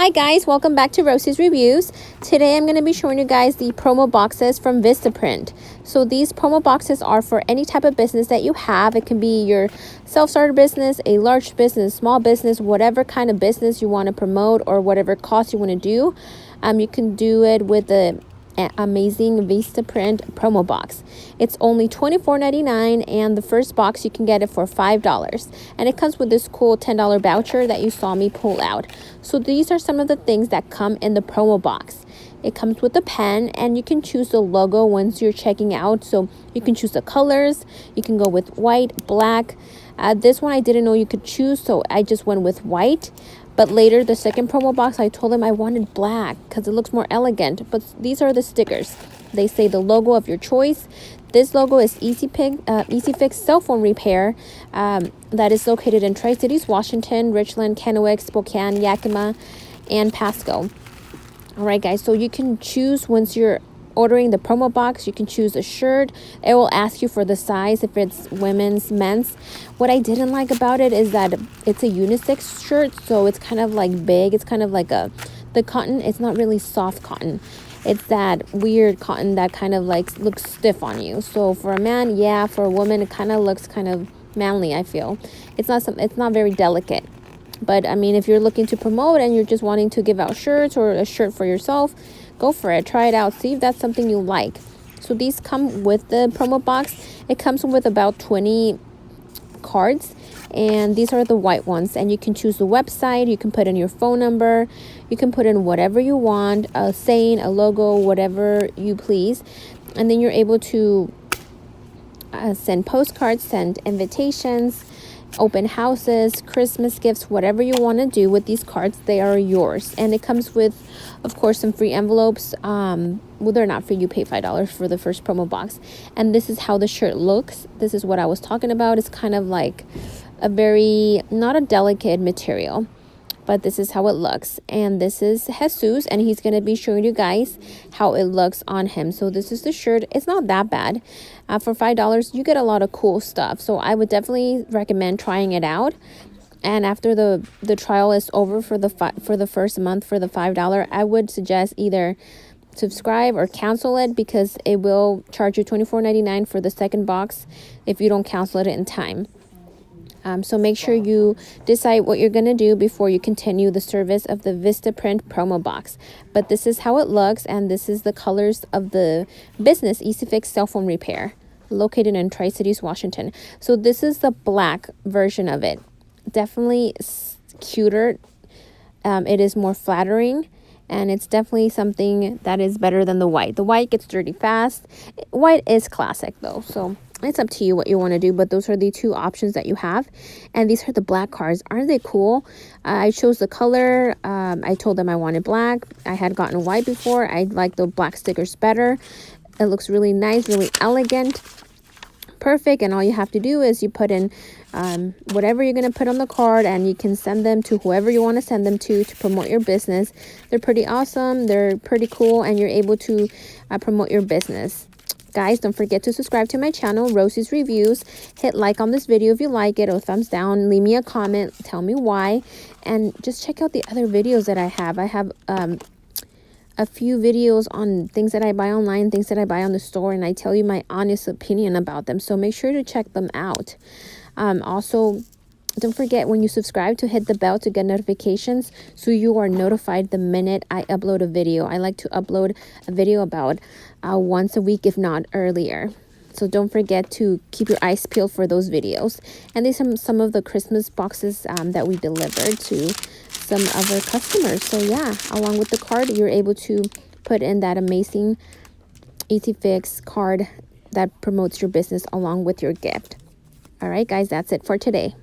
Hi guys, welcome back to Rosie's Reviews. Today I'm going to be showing you guys the promo boxes from Vistaprint. So these promo boxes are for any type of business that you have. It can be your self-starter business, a large business, small business, whatever kind of business you want to promote or whatever cost you want to do. You can do it with the amazing Vistaprint promo box. It's only $24.99 and the first box you can get it for $5, and it comes with this cool $10 voucher that you saw me pull out. So these are some of the things that come in the promo box. It comes with a pen, and you can choose the logo once you're checking out. So you can choose the colors. You can go with white, black. This one I didn't know you could choose, so I just went with white. But later, the second promo box, I told them I wanted black because it looks more elegant. But these are the stickers. They say the logo of your choice. This logo is Easy Fix Cell Phone Repair that is located in Tri-Cities, Washington, Richland, Kennewick, Spokane, Yakima, and Pasco. All right, guys, so you can choose once you're ordering the promo box. You can choose a shirt. It will ask you for the size if it's women's, men's. What I didn't like about it is that it's a unisex shirt, so it's kind of like big. It's kind of like the cotton. It's not really soft cotton. It's that weird cotton that kind of like looks stiff on you. So for a man, yeah. For a woman, it kind of looks kind of manly, I feel. It's not very delicate. But I mean, if you're looking to promote and you're just wanting to give out shirts or a shirt for yourself, go for it. Try it out. See if that's something you like. So these come with the promo box. It comes with about 20 cards, and these are the white ones. And you can choose the website. You can put in your phone number. You can put in whatever you want, a saying, a logo, whatever you please. And then you're able to send postcards, send invitations, open houses, Christmas gifts, whatever you want to do with these cards. They are yours. And it comes with, of course, some free envelopes. Well, they're not free. You pay $5 for the first promo box. And this is how the shirt looks. This is what I was talking about. It's kind of like a very, not a delicate material, but this is how it looks. And this is Jesus, and he's going to be showing you guys how it looks on him. So this is the shirt. It's not that bad. For $5, you get a lot of cool stuff. So I would definitely recommend trying it out. And after the trial is over for the first month for the $5, I would suggest either subscribe or cancel it, because it will charge you $24.99 for the second box if you don't cancel it in time. So make sure you decide what you're going to do before you continue the service of the Vistaprint promo box. But this is how it looks, and this is the colors of the business, Easy Fix Cell Phone Repair, located in Tri-Cities, Washington. So this is the black version of it. Definitely cuter. It is more flattering, and it's definitely something that is better than the white. The white gets dirty fast. White is classic, though, so it's up to you what you want to do, but those are the two options that you have. And these are the black cards. Aren't they cool? I chose the color. I told them I wanted black. I had gotten white before. I like the black stickers better. It looks really nice, really elegant, perfect. And all you have to do is you put in whatever you're going to put on the card, and you can send them to whoever you want to send them to promote your business. They're pretty awesome. They're pretty cool, and you're able to promote your business. Guys, don't forget to subscribe to my channel, Rosie's Reviews. Hit like on this video if you like it, or thumbs down. Leave me a comment. Tell me why. And just check out the other videos that I have. I have a few videos on things that I buy online, things that I buy on the store, and I tell you my honest opinion about them. So make sure to check them out. Also, don't forget, when you subscribe, to hit the bell to get notifications so you are notified the minute I upload a video. I like to upload a video about once a week, if not earlier. So don't forget to keep your eyes peeled for those videos. And these are some of the Christmas boxes that we delivered to some of our customers. So yeah, along with the card, you're able to put in that amazing Easy Fix card that promotes your business along with your gift. All right, guys, that's it for today.